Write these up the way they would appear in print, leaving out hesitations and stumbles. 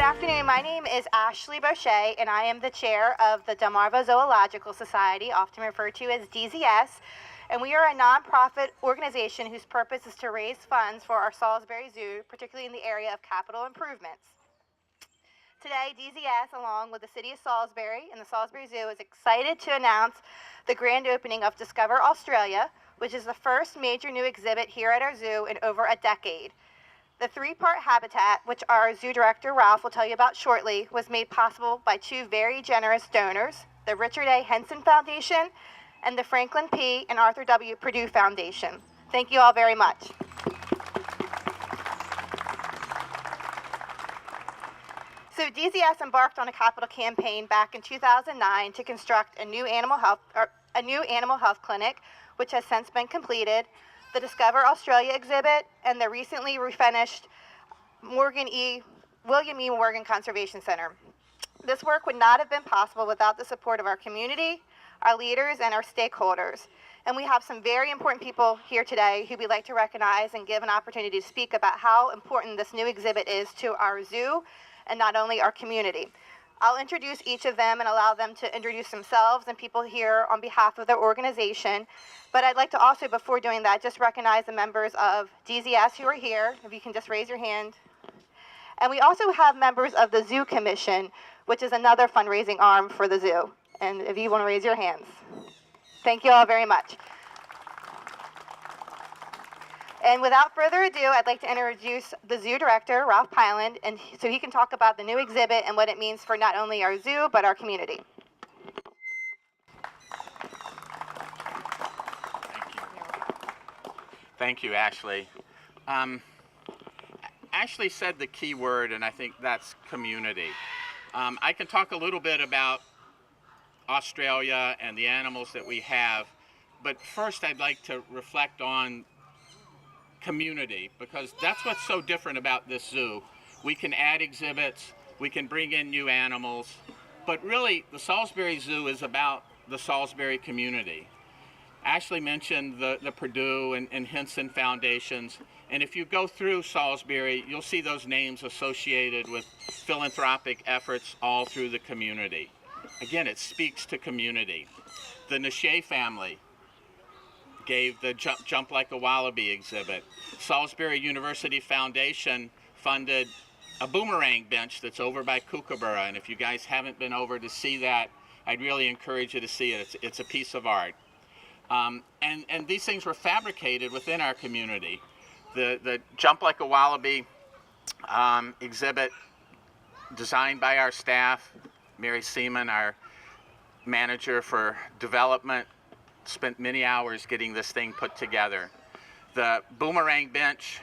afternoon. My name is Ashley Boucher, and I am the chair of the Delmarva Zoological Society, often referred to as DZS. And we are a nonprofit organization whose purpose is to raise funds for our Salisbury Zoo, particularly in the area of capital improvements. Today, DZS, along with the City of Salisbury and the Salisbury Zoo, is excited to announce the grand opening of Discover Australia, which is the first major new exhibit here at our zoo in over a decade. The three-part habitat, which our zoo director, Ralph, will tell you about shortly, was made possible by two very generous donors, the Richard A. Henson Foundation and the Franklin P. and Arthur W. Purdue Foundation. Thank you all very much. So DZS embarked on a capital campaign back in 2009 to construct a new animal health clinic, which has since been completed, the Discover Australia exhibit, and the recently refinished William E. Morgan Conservation Center. This work would not have been possible without the support of our community, our leaders, and our stakeholders. And we have some very important people here today who we'd like to recognize and give an opportunity to speak about how important this new exhibit is to our zoo and not only our community. I'll introduce each of them and allow them to introduce themselves and people here on behalf of their organization. But I'd like to also, before doing that, just recognize the members of DZS who are here. If you can just raise your hand. And we also have members of the Zoo Commission, which is another fundraising arm for the zoo. And if you want to raise your hands. Thank you all very much. And without further ado, I'd like to introduce the zoo director, Ralph Pyland, and so he can talk about the new exhibit and what it means for not only our zoo, but our community. Thank you, Ashley. Ashley said the key word, and I think that's community. I can talk a little bit about Australia and the animals that we have, but first I'd like to reflect on community, because that's what's so different about this zoo. We can add exhibits, we can bring in new animals, but really the Salisbury Zoo is about the Salisbury community. Ashley mentioned the Purdue and Henson Foundations, and if you go through Salisbury, you'll see those names associated with philanthropic efforts all through the community. Again, it speaks to community. The Nashe family gave the Jump Like a Wallaby exhibit. Salisbury University Foundation funded a boomerang bench that's over by Kookaburra, and if you guys haven't been over to see that, I'd really encourage you to see it. It's a piece of art. And these things were fabricated within our community. The Jump Like a Wallaby exhibit, designed by our staff, Mary Seaman, our manager for development, spent many hours getting this thing put together. The boomerang bench,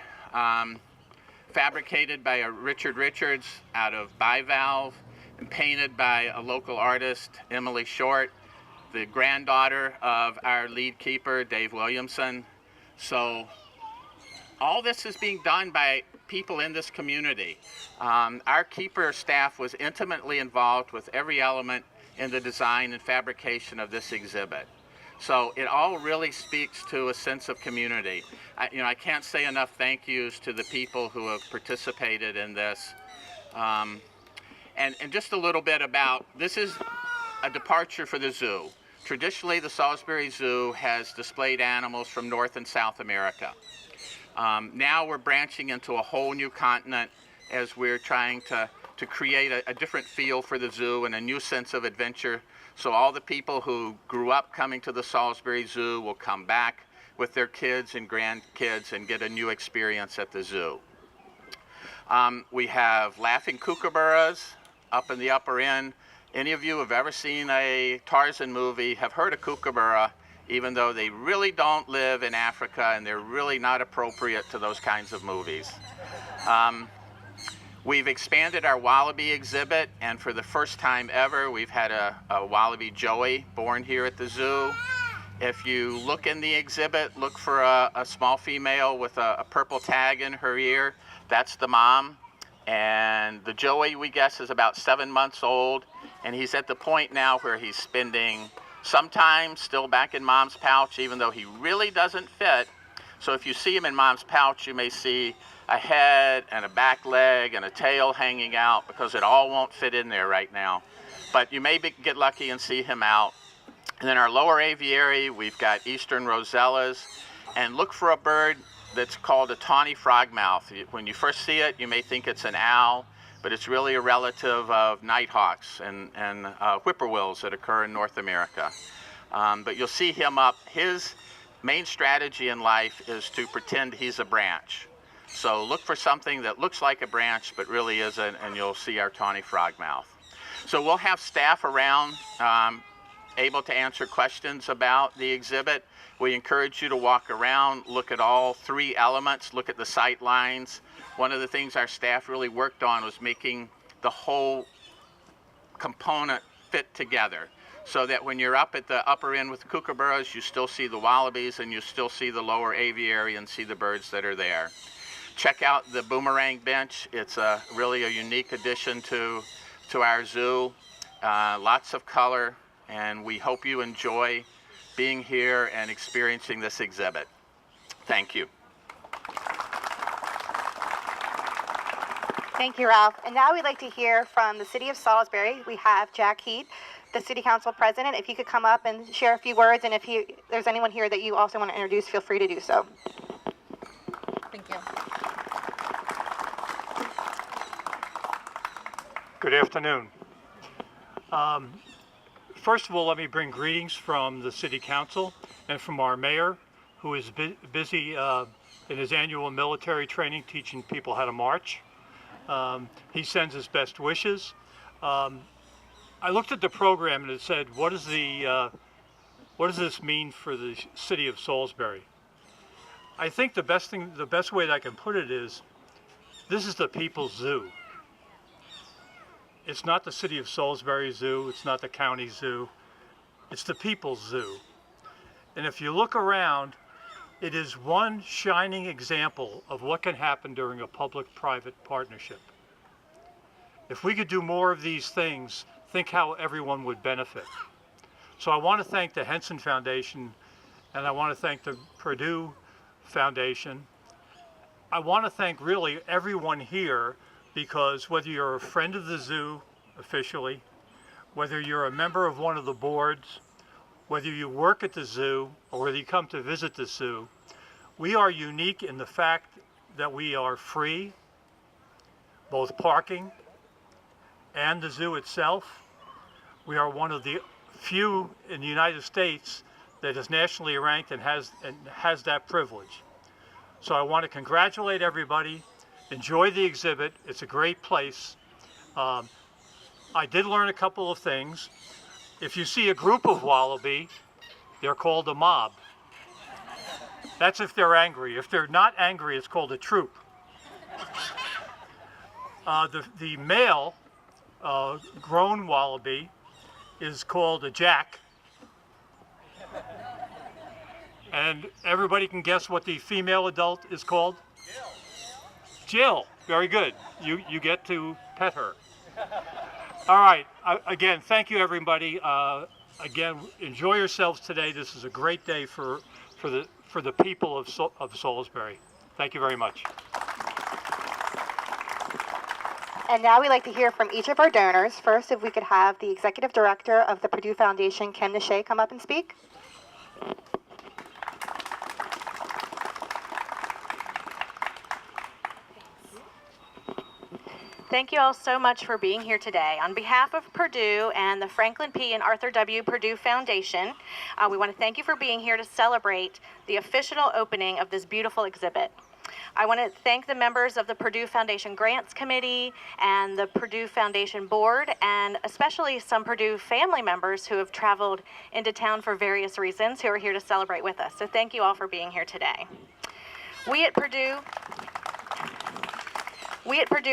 fabricated by a Richard Richards out of bivalve and painted by a local artist, Emily Short, the granddaughter of our lead keeper, Dave Williamson. So all this is being done by people in this community. Our keeper staff was intimately involved with every element in the design and fabrication of this exhibit. So it all really speaks to a sense of community. I can't say enough thank yous to the people who have participated in this. And just a little bit about, this is a departure for the zoo. Traditionally, the Salisbury Zoo has displayed animals from North and South America. Now we're branching into a whole new continent as we're trying to create a different feel for the zoo and a new sense of adventure. So all the people who grew up coming to the Salisbury Zoo will come back with their kids and grandkids and get a new experience at the zoo. We have laughing kookaburras up in the upper end. Any of you who have ever seen a Tarzan movie have heard of kookaburra, even though they really don't live in Africa and they're really not appropriate to those kinds of movies. We've expanded our wallaby exhibit, and for the first time ever, we've had a wallaby joey born here at the zoo. If you look in the exhibit, look for a small female with a purple tag in her ear. That's the mom. And the joey, we guess, is about 7 months old, and he's at the point now where he's spending some time still back in mom's pouch, even though he really doesn't fit. So if you see them in mom's pouch, you may see a head and a back leg and a tail hanging out because it all won't fit in there right now. But you may get lucky and see him out. And in our lower aviary, we've got eastern rosellas. And look for a bird that's called a tawny frogmouth. When you first see it, you may think it's an owl, but it's really a relative of nighthawks and whippoorwills that occur in North America. But you'll see him up. His main strategy in life is to pretend he's a branch. So look for something that looks like a branch but really isn't, and you'll see our tawny frogmouth. So we'll have staff around able to answer questions about the exhibit. We encourage you to walk around, look at all three elements, look at the sight lines. One of the things our staff really worked on was making the whole component fit together, so that when you're up at the upper end with the kookaburras, you still see the wallabies and you still see the lower aviary and see the birds that are there. Check out the boomerang bench. It's really a unique addition to our zoo. Lots of color, and we hope you enjoy being here and experiencing this exhibit. Thank you. Thank you, Ralph. And now we'd like to hear from the City of Salisbury. We have Jack Heath, the City Council President. If you could come up and share a few words, and if there's anyone here that you also want to introduce, feel free to do so. Thank you. Good afternoon. First of all, let me bring greetings from the City Council and from our mayor, who is busy in his annual military training teaching people how to march. He sends his best wishes. I looked at the program and it said, what does this mean for the city of Salisbury? I think the best way that I can put it is, this is the people's zoo. It's not the city of Salisbury Zoo, it's not the county zoo, it's the people's zoo. And if you look around, it is one shining example of what can happen during a public-private partnership. If we could do more of these things, think how everyone would benefit. So I want to thank the Henson Foundation, and I want to thank the Purdue Foundation. I want to thank really everyone here, because whether you're a friend of the zoo officially, whether you're a member of one of the boards, whether you work at the zoo, or whether you come to visit the zoo, we are unique in the fact that we are free, both parking and the zoo itself. We are one of the few in the United States that is nationally ranked and has that privilege. So I want to congratulate everybody. Enjoy the exhibit. It's a great place. I did learn a couple of things. If you see a group of wallaby, they're called a mob. That's if they're angry. If they're not angry, it's called a troop. The male grown wallaby is called a jack. And everybody can guess what the female adult is called? Jill. Very good. You get to pet her. All right. Again, thank you, everybody. Again, enjoy yourselves today. This is a great day for the people of Salisbury. Thank you very much. And now we'd like to hear from each of our donors. First, if we could have the Executive Director of the Purdue Foundation, Kim Nishay, come up and speak. Thank you all so much for being here today. On behalf of Purdue and the Franklin P. and Arthur W. Purdue Foundation, we want to thank you for being here to celebrate the official opening of this beautiful exhibit. I want to thank the members of the Purdue Foundation Grants Committee and the Purdue Foundation Board, and especially some Purdue family members who have traveled into town for various reasons, who are here to celebrate with us. So thank you all for being here today. We at Purdue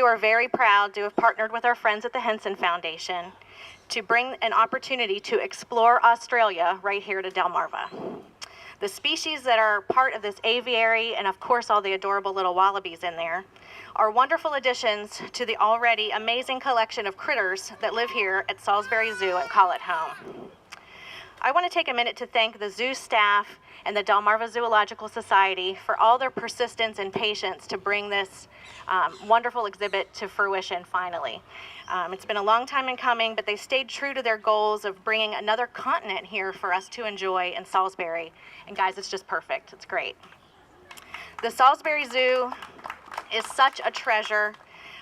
are very proud to have partnered with our friends at the Henson Foundation to bring an opportunity to explore Australia right here to Delmarva. The species that are part of this aviary, and of course all the adorable little wallabies in there, are wonderful additions to the already amazing collection of critters that live here at Salisbury Zoo and call it home. I want to take a minute to thank the zoo staff and the Delmarva Zoological Society for all their persistence and patience to bring this wonderful exhibit to fruition finally. It's been a long time in coming, but they stayed true to their goals of bringing another continent here for us to enjoy in Salisbury. And guys, it's just perfect. It's great. The Salisbury Zoo is such a treasure.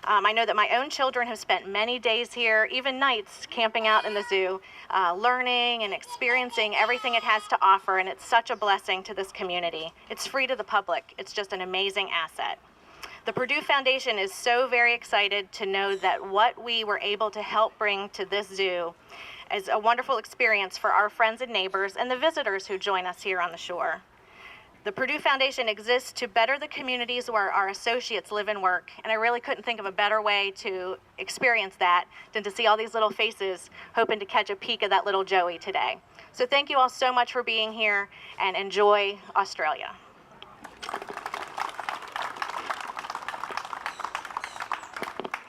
I know that my own children have spent many days here, even nights, camping out in the zoo, learning and experiencing everything it has to offer, and it's such a blessing to this community. It's free to the public. It's just an amazing asset. The Purdue Foundation is so very excited to know that what we were able to help bring to this zoo is a wonderful experience for our friends and neighbors and the visitors who join us here on the shore. The Purdue Foundation exists to better the communities where our associates live and work, and I really couldn't think of a better way to experience that than to see all these little faces hoping to catch a peek of that little Joey today. So thank you all so much for being here, and enjoy Australia.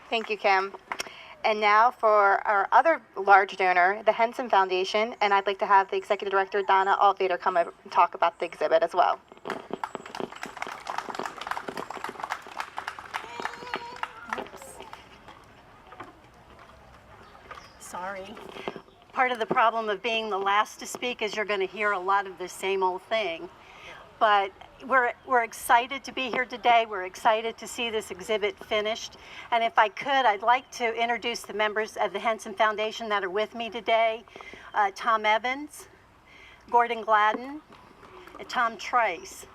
Thank you, Kim. And now for our other large donor, the Henson Foundation, and I'd like to have the Executive Director, Donna Altvader, come over and talk about the exhibit as well. Sorry. Part of the problem of being the last to speak is you're going to hear a lot of the same old thing. But we're excited to be here today. We're excited to see this exhibit finished. And if I could, I'd like to introduce the members of the Henson Foundation that are with me today. Tom Evans, Gordon Gladden, and Tom Trace.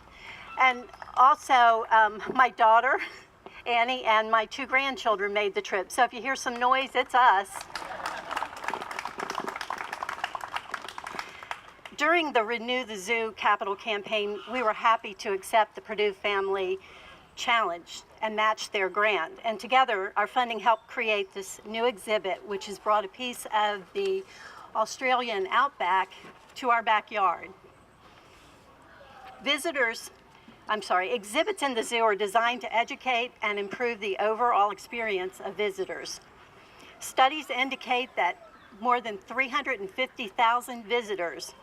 And also my daughter, Annie, and my 2 grandchildren made the trip. So if you hear some noise, it's us. During the Renew the Zoo capital campaign, we were happy to accept the Purdue family challenge and match their grant. And together, our funding helped create this new exhibit, which has brought a piece of the Australian outback to our backyard. Exhibits in the zoo are designed to educate and improve the overall experience of visitors. Studies indicate that more than 350,000 visitors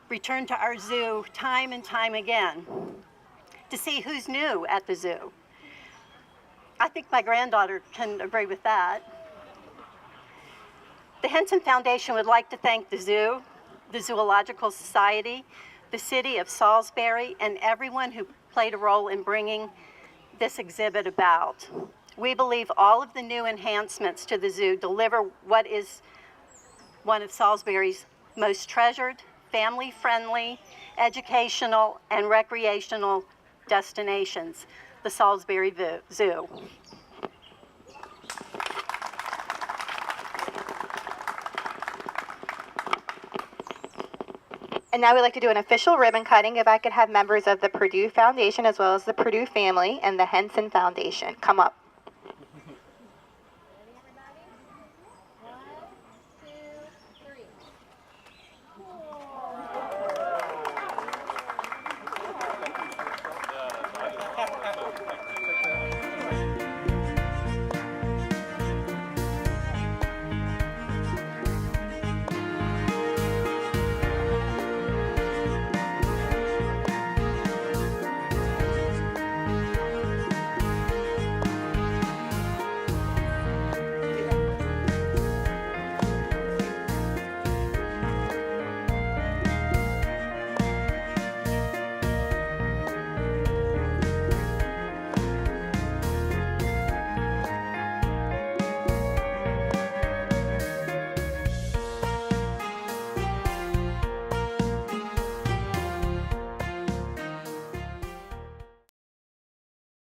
return to our zoo time and time again to see who's new at the zoo. I think my granddaughter can agree with that. The Henson Foundation would like to thank the zoo, the Zoological Society, the City of Salisbury, and everyone who played a role in bringing this exhibit about. We believe all of the new enhancements to the zoo deliver what is one of Salisbury's most treasured, family-friendly, educational, and recreational destinations, the Salisbury Zoo. And now we'd like to do an official ribbon cutting. If I could have members of the Purdue Foundation as well as the Purdue family and the Henson Foundation come up.